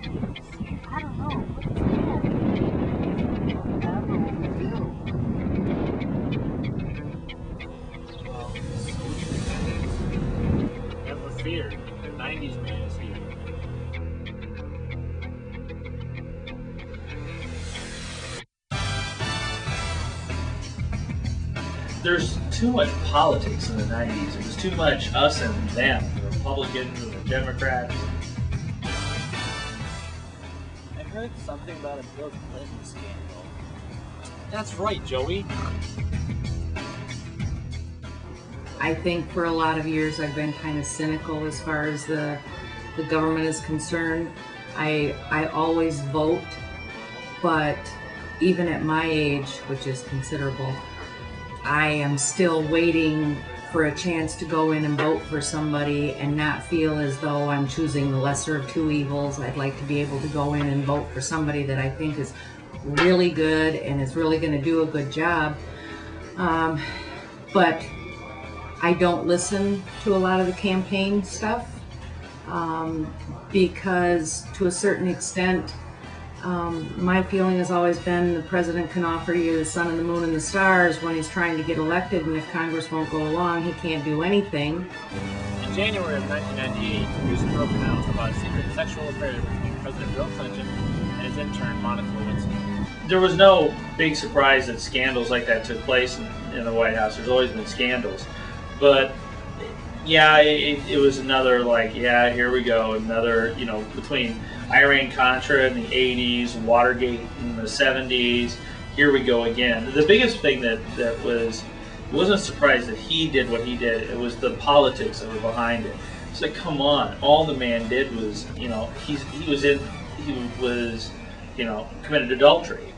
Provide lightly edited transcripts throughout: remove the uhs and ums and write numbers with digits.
I don't know. Whatever will we do? Well, never fear. The 90s man is here. There's too much politics in the 90s. It was too much us and them, the Republicans and the Democrats. I heard something about a Bill Clinton scandal. That's right, Joey. I think for a lot of years I've been kind of cynical as far as the government is concerned. I always vote, but even at my age, which is considerable, I am still waiting for a chance to go in and vote for somebody and not feel as though I'm choosing the lesser of two evils. I'd like to be able to go in and vote for somebody that I think is really good and is really going to do a good job. But I don't listen to a lot of the campaign stuff because to a certain extent, my feeling has always been the president can offer you the sun and the moon and the stars when he's trying to get elected, and if Congress won't go along, he can't do anything. In January of 1998, news broke out about a secret sexual affair between President Bill Clinton and his intern, Monica Lewinsky. There was no big surprise that scandals like that took place in the White House. There's always been scandals. But yeah, it was another, like, yeah, here we go, another, between Iran-Contra in the 80s, Watergate in the 70s, here we go again. The biggest thing that was, it wasn't a surprise that he did what he did, it was the politics that were behind it. It's like, come on, all the man did was, he committed adultery.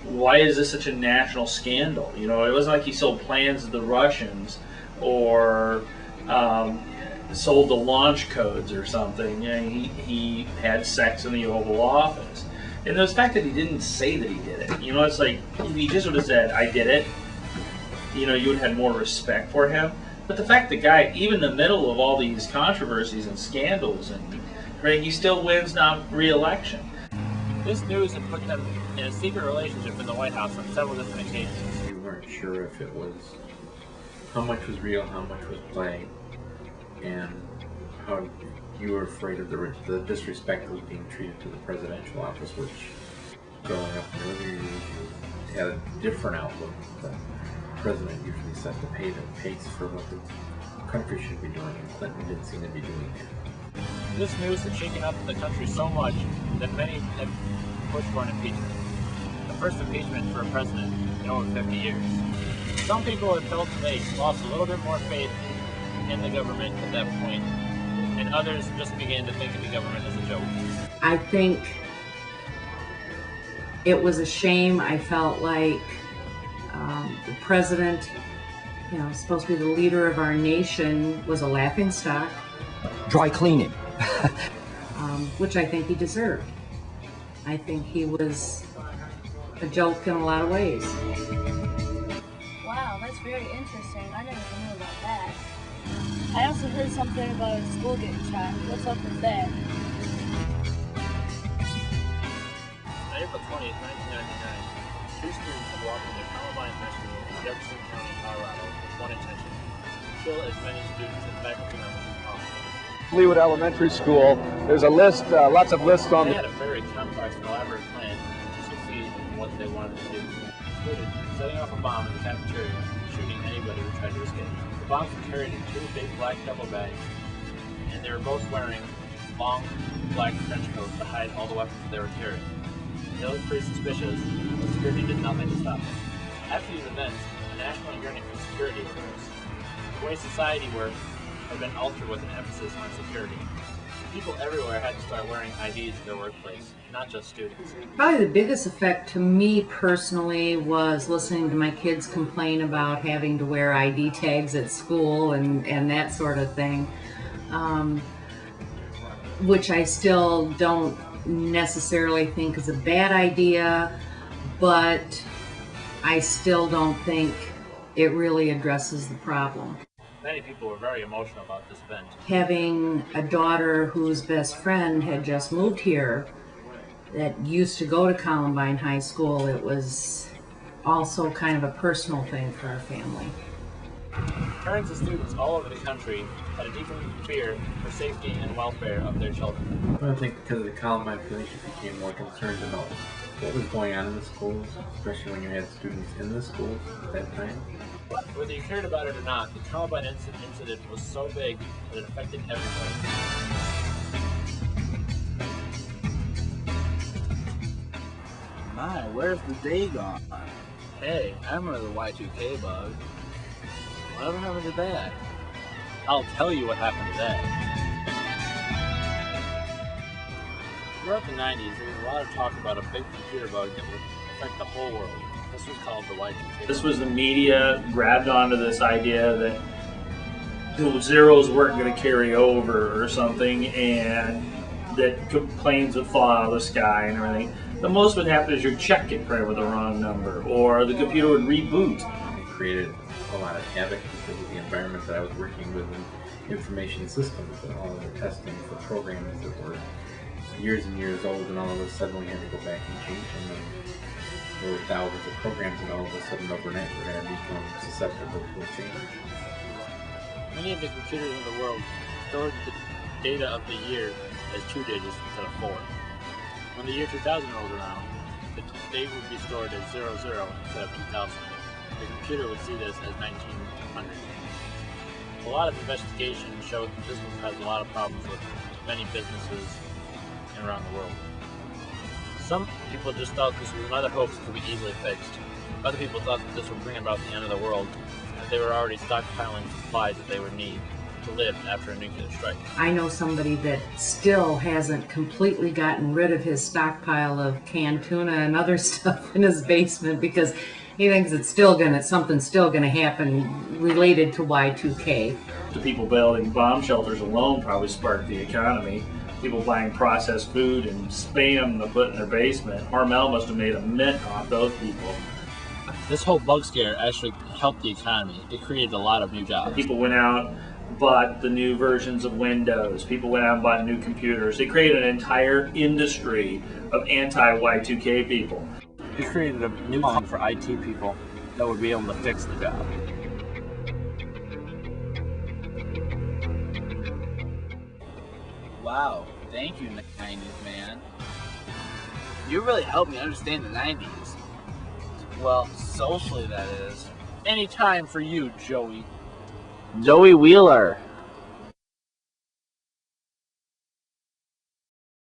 Why is this such a national scandal? It wasn't like he sold plans to the Russians or sold the launch codes or something. He had sex in the Oval Office. And the fact that he didn't say that he did it, it's like, if he just would have said, I did it, you would have had more respect for him. But the fact the guy, even in the middle of all these controversies and scandals, he still wins re-election. This news had put them in a secret relationship in the White House on several different occasions. We weren't sure if it was, how much was real, how much was playing, and how you were afraid of the disrespect that was being treated to the presidential office, which growing up in the earlier years, you had a different outlook. The president usually set the pace for what the country should be doing, and Clinton didn't seem to be doing that. This news had shaken up the country so much that many had pushed for an impeachment. The first impeachment for a president in over 50 years. Some people had felt they lost a little bit more faith in the government at that point, and others just began to think of the government as a joke. I think it was a shame. I felt like the president, supposed to be the leader of our nation, was a laughingstock. Dry cleaning. Which I think he deserved. I think he was a joke in a lot of ways. Wow, that's very interesting. I never knew about that. I also heard something about a school getting shot. What's up with that? On April 20th, 1999, two students had walked into Columbine High School in Jefferson County, Colorado, with one intention: kill as many students and faculty members as possible. Leawood Elementary School. There's a list, lots of lists on. They had a very complex and elaborate plan to succeed in what they wanted to do. Included setting off a bomb in the cafeteria and shooting anybody who tried to escape. The bombs were carried in two big black duffel bags, and they were both wearing long black trench coats to hide all the weapons they were carrying. They looked pretty suspicious, but security did nothing to stop them. After these events, a national yearning for security arose. The way society worked had been altered with an emphasis on security. People everywhere had to start wearing IDs at their workplace, not just students. Probably the biggest effect to me personally was listening to my kids complain about having to wear ID tags at school and that sort of thing, which I still don't necessarily think is a bad idea, but I still don't think it really addresses the problem. Many people were very emotional about this event. Having a daughter whose best friend had just moved here that used to go to Columbine High School, it was also kind of a personal thing for our family. Parents and students all over the country had a deep fear for safety and welfare of their children. I think because of the Columbine population became more concerned to know what was going on in the schools, especially when you had students in the schools at that time. Whether you cared about it or not, the Columbine incident was so big that it affected everybody. My, where's the day gone? Hey, I remember the Y2K bug. Whatever happened to that? I'll tell you what happened to that. Throughout the 90s, there was a lot of talk about a big computer bug that would affect the whole world. This was called the Y2K. This was the media grabbed onto this idea that the zeros weren't going to carry over or something, and that planes would fall out of the sky and everything. The most would happen is your check get printed with the wrong number, or the computer would reboot. It created a lot of havoc because of the environment that I was working with in information systems and all of the testing for programs that were years and years old, and all of a sudden we had to go back and change them. And there were thousands of programs, and all of a sudden overnight we're going to become susceptible to a change. Many of the computers in the world stored the data of the year as 2 digits instead of 4. When the year 2000 rolled around, they would be stored as 00 instead of 2000. The computer would see this as 1900. A lot of investigation showed that this has a lot of problems with many businesses around the world. Some people just thought this was another hoax that could be easily fixed. Other people thought that this would bring about the end of the world, that they were already stockpiling supplies that they would need to live after a nuclear strike. I know somebody that still hasn't completely gotten rid of his stockpile of canned tuna and other stuff in his basement because he thinks something's still gonna happen related to Y2K. The people building bomb shelters alone probably sparked the economy. People buying processed food and spam to put in their basement. Hormel must have made a mint off those people. This whole bug scare actually helped the economy. It created a lot of new jobs. People went out, bought the new versions of Windows. People went out and bought new computers. It created an entire industry of anti-Y2K people. It created a new calling for IT people that would be able to fix the job. Wow, thank you, 90s man. You really helped me understand the 90s. Well, socially that is. Any time for you, Joey. Joey Wheeler.